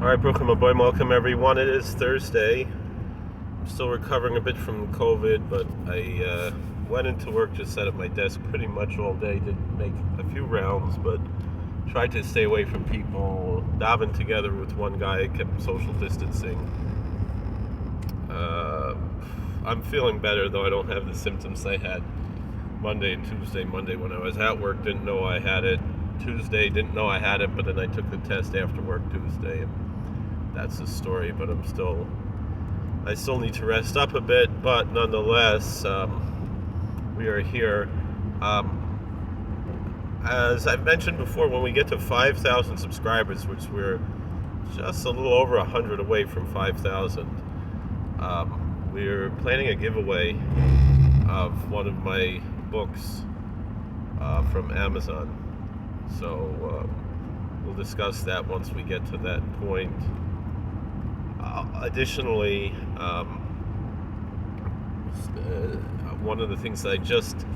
All right, Bruchim Aboy, welcome everyone. It is Thursday. I'm still recovering a bit from COVID, but I went into work, just sat at my desk pretty much all day. Did make a few rounds, but tried to stay away from people. Davened together with one guy, kept social distancing. I'm feeling better, though I don't have the symptoms I had Monday and Tuesday. Monday when I was at work, didn't know I had it. Tuesday, didn't know I had it, but then I took the test after work Tuesday. That's the story, but I still need to rest up a bit, but nonetheless, we are here. As I've mentioned before, when we get to 5,000 subscribers, which we're just a little over 100 away from 5,000, we're planning a giveaway of one of my books from Amazon. So we'll discuss that once we get to that point. Additionally, one of the things that I just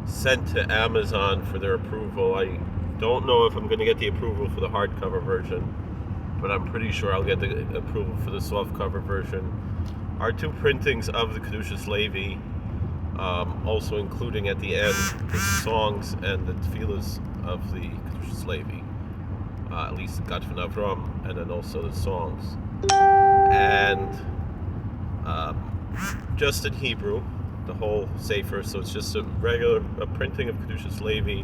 sent to Amazon for their approval, I don't know if I'm going to get the approval for the hardcover version, but I'm pretty sure I'll get the approval for the softcover version, are two printings of the Kedushas Levi, also including at the end the songs and the tefillas of the Kedushas Levi, at least Gad von Avram, and then also the songs. And just in Hebrew, the whole Sefer, so it's just a printing of Kedushas Levi,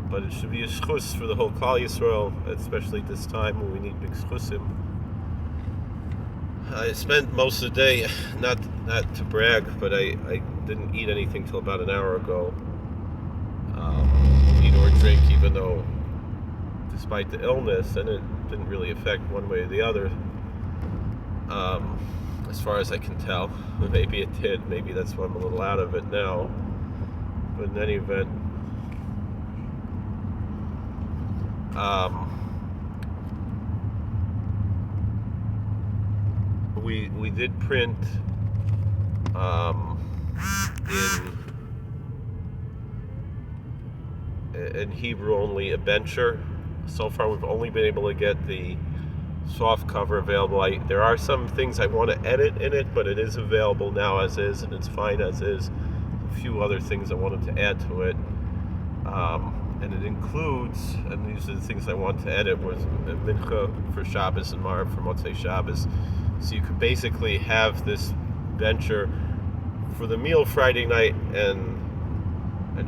but it should be a schus for the whole Klal Yisrael, especially at this time when we need big schusim. I spent most of the day, not to brag, but I didn't eat anything till about an hour ago. Eat or drink, even though, despite the illness, and it didn't really affect one way or the other, as far as I can tell. Maybe it did. Maybe that's why I'm a little out of it now. But in any event, we did print in Hebrew only a bencher. So far we've only been able to get the soft cover available. There are some things I want to edit in it, but it is available now as is, and it's fine as is. A few other things I wanted to add to it, and it includes, and these are the things I want to edit, was Mincha for Shabbos and Marv for Motzei Shabbos. So you could basically have this bencher for the meal Friday night and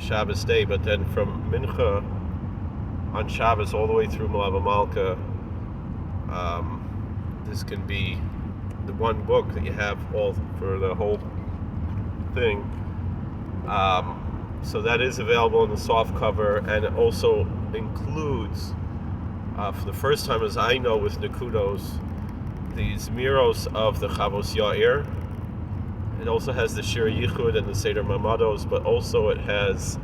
Shabbos day, but then from Mincha on Shabbos all the way through Melava Malka, this can be the one book that you have all for the whole thing. So that is available in the soft cover, and it also includes, for the first time as I know with Nekudos, these miros of the Chavos Yair. It also has the Shir Yichud and the Seder Mamados, but also it has,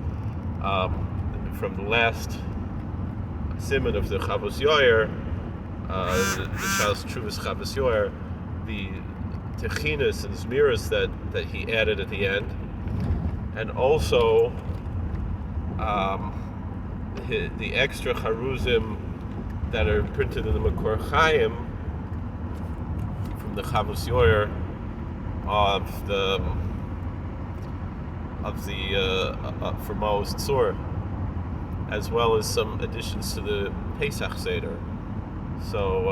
from the last siman of the Chavos Yair, the Shas Truvas Chavos Yair, the Techinas and Zmiras that he added at the end, and also the extra Charuzim that are printed in the Makor Chaim from the Chavos Yair of the for Maoz Tzur, as well as some additions to the Pesach Seder. So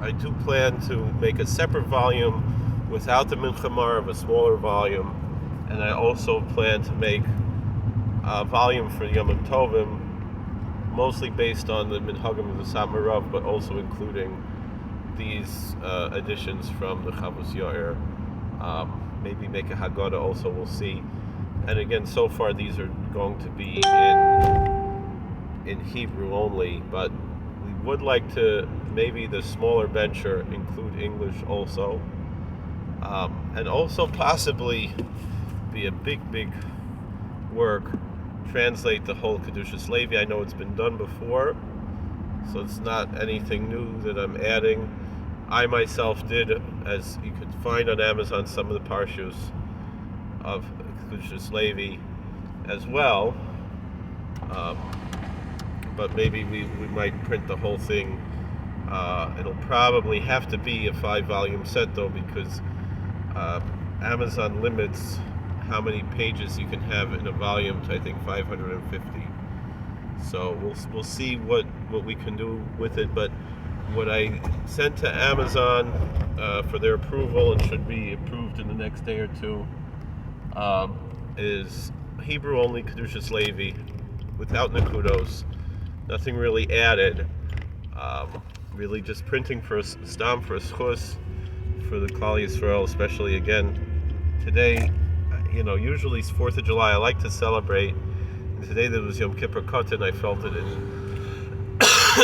I do plan to make a separate volume without the Mincha Marv, a smaller volume, and I also plan to make a volume for Yom Tovim, mostly based on the Minhagim of the Samarav, but also including these additions from the Chavos Yair. Maybe make a Haggadah also, we'll see. And again, so far these are going to be in Hebrew only, but we would like to, maybe the smaller bencher, include English also. And also possibly be a big work, translate the whole Kedushas Levi. I know it's been done before, so it's not anything new that I'm adding. I myself did, as you could find on Amazon, some of the parshas of Kedushas Levi as well. but maybe we might print the whole thing. It'll probably have to be a 5-volume set though, because Amazon limits how many pages you can have in a volume to, I think, 550. So we'll see what we can do with it. But what I sent to Amazon for their approval, and should be approved in the next day or two, is Hebrew only Kedushas Levi, without Nakudos, nothing really added. Really just printing for a stam, for a schus, for the Klal Yisrael, especially again today. Usually it's 4th of July. I like to celebrate. And today there was Yom Kippur Katan. I felt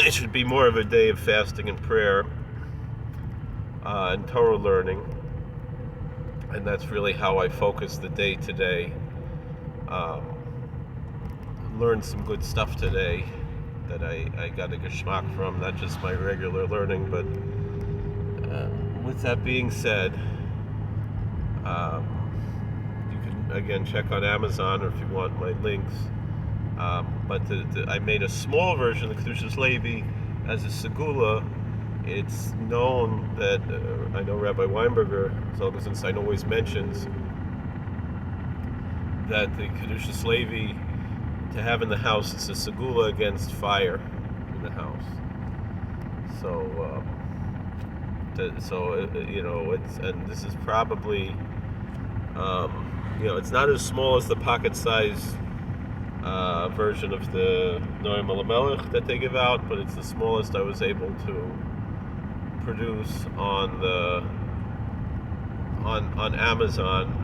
it should be more of a day of fasting and prayer and Torah learning. And that's really how I focus the day today. Learned some good stuff today that I got a geschmack from, not just my regular learning. But with that being said, you can again check on Amazon, or if you want my links. But I made a small version of Kedushas Levi as a segula. It's known that I know Rabbi Weinberger, Zolgazin Sein, always mentions that the Kedushas Levi to have in the house is a segula against fire in the house. So, it's, and this is probably, it's not as small as the pocket-size version of the Noam Elimelech that they give out, but it's the smallest I was able to produce on Amazon.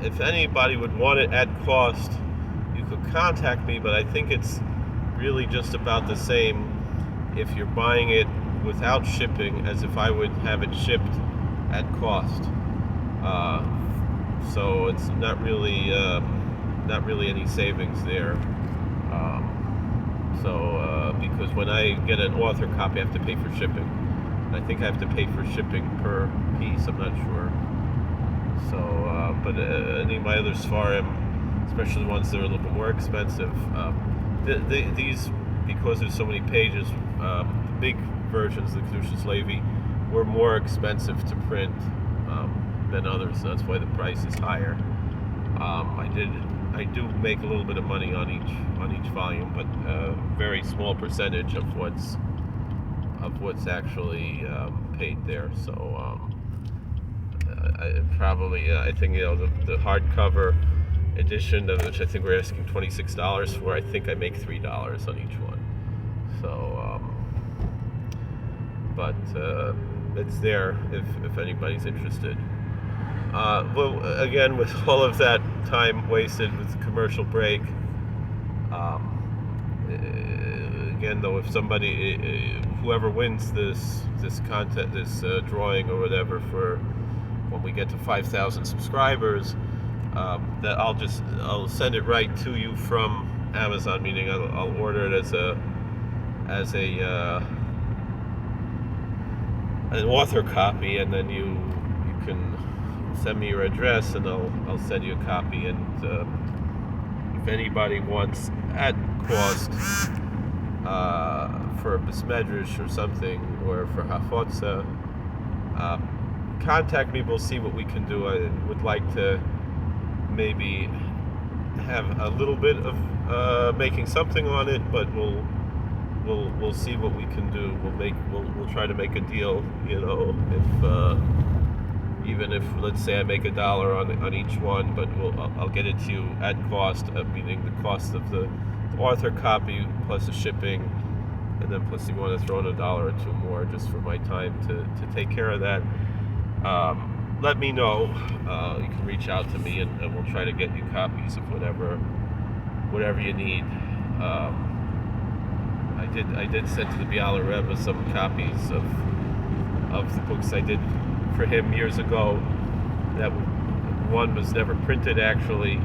If anybody would want it at cost, you could contact me, but I think it's really just about the same if you're buying it without shipping as if I would have it shipped at cost. So it's not really any savings there. Because when I get an author copy, I have to pay for shipping. I think I have to pay for shipping per piece. I'm not sure. So, but any of my other Sfarim, especially the ones that are a little bit more expensive, these, because there's so many pages, the big versions of the Kedushas Levi were more expensive to print than others. So that's why the price is higher. I do make a little bit of money on each volume, but a very small percentage of what's actually paid there. So I think the hardcover edition, of which I think we're asking $26 for, I think I make $3 on each one. So, but it's there if anybody's interested. Well, again, with all of that time wasted with the commercial break, again, though, if somebody, whoever wins this contest, this drawing or whatever, for when we get to 5,000 subscribers, that I'll send it right to you from Amazon. Meaning, I'll order it as an author copy, and then you can send me your address, and I'll send you a copy. And if anybody wants at cost for a Besmedrish or something, or for Hafotza, contact me. We'll see what we can do. I would like to maybe have a little bit of making something on it, but we'll see what we can do. We'll try to make a deal. If even if, let's say, I make $1 on each one, but I'll get it to you at cost, meaning the cost of the author copy plus the shipping, and then plus you want to throw in $1 or $2 more just for my time to take care of that. Let me know. You can reach out to me, and we'll try to get you copies of whatever you need. I did send to the Biala Rebbe some copies of the books I did for him years ago. That one was never printed, actually.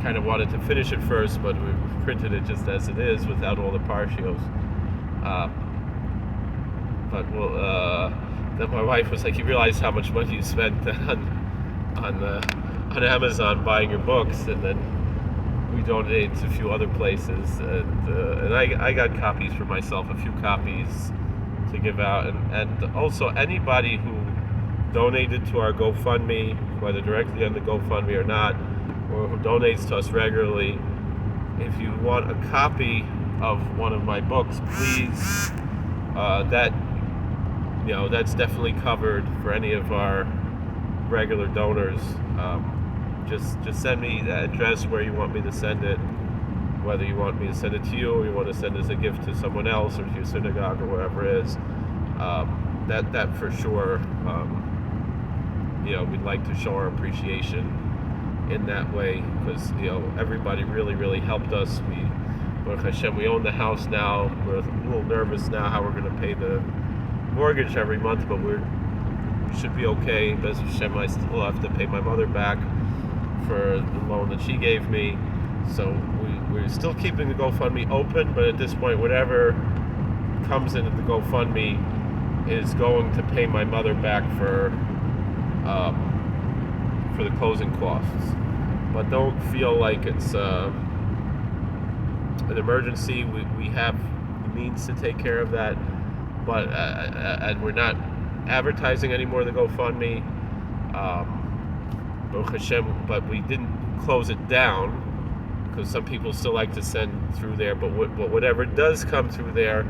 Kind of wanted to finish it first, but we printed it just as it is without all the partials. Then my wife was like, "You realize how much money you spent on Amazon buying your books?" And then we donated to a few other places, and I got copies for myself, a few copies to give out, and also anybody who donated to our GoFundMe, whether directly on the GoFundMe or not, or who donates to us regularly, if you want a copy of one of my books, please, that's definitely covered for any of our regular donors. Just send me the address where you want me to send it, whether you want me to send it to you or you want to send it as a gift to someone else or to your synagogue or wherever it is. That for sure, we'd like to show our appreciation in that way, because everybody really helped us. Baruch Hashem, we own the house now. We're a little nervous now how we're going to pay the mortgage every month, but we should be okay. Baruch Hashem, I still have to pay my mother back for the loan that she gave me, so we're still keeping the GoFundMe open, but at this point, whatever comes into the GoFundMe is going to pay my mother back for the closing costs. But don't feel like it's an emergency. We have the means to take care of that, but and we're not advertising anymore the GoFundMe. Baruch Hashem, but we didn't close it down, because some people still like to send through there, but whatever does come through there,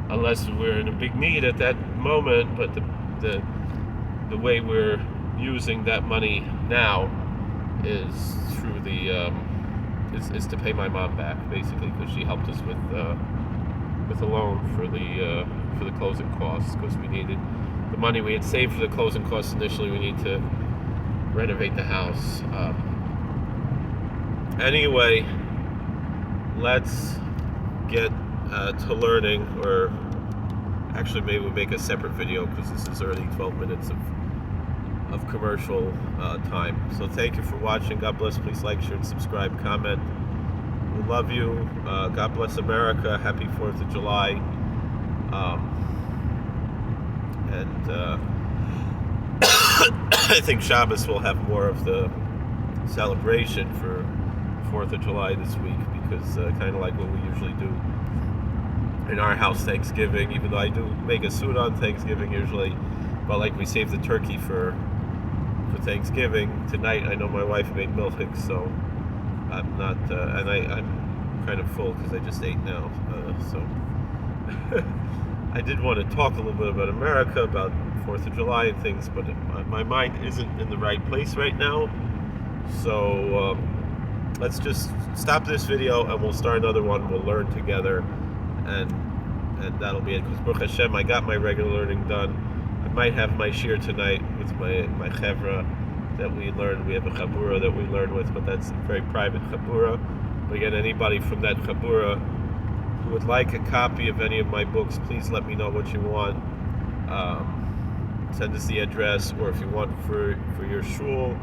unless we're in a big need at that moment, but the way we're using that money now is through is to pay my mom back, basically, because she helped us with a loan for the closing costs, because we needed the money we had saved for the closing costs initially. We need to renovate the house. Anyway, let's get to learning, or actually maybe we'll make a separate video, because this is already 12 minutes of commercial time. So thank you for watching. God bless. Please like, share, and subscribe, comment. We love you. God bless America. Happy 4th of July. I think Shabbos will have more of the celebration for 4th of July this week, because kind of like what we usually do in our house, Thanksgiving, even though I do make a suit on Thanksgiving usually, but like we save the turkey for Thanksgiving. Tonight I know my wife made milchik, so I'm not, and I'm kind of full because I just ate now, so I did want to talk a little bit about America, about 4th of July and things, but my mind isn't in the right place right now. So let's just stop this video and we'll start another one. We'll learn together, and that'll be it. Because Baruch Hashem, I got my regular learning done. I might have my shir tonight with my chevra that we learned. We have a chabura that we learn with, but that's a very private chabura. But again, anybody from that chabura who would like a copy of any of my books, please let me know what you want. Send us the address, or if you want for your shul, or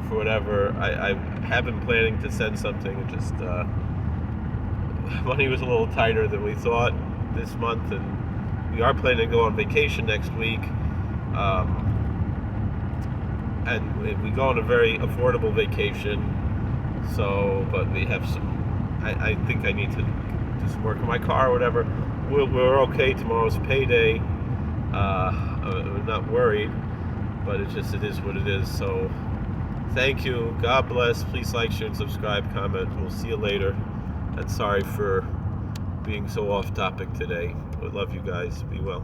for whatever. I have been planning to send something. It just money was a little tighter than we thought this month, and we are planning to go on vacation next week. And we go on a very affordable vacation. So, but we have some. I think I need to do some work on my car or whatever. We're okay. Tomorrow's payday. I'm not worried, but it is what it is. So thank you. God bless. Please like, share, and subscribe, comment. We'll see you later. And sorry for being so off topic today. I love you guys. Be well.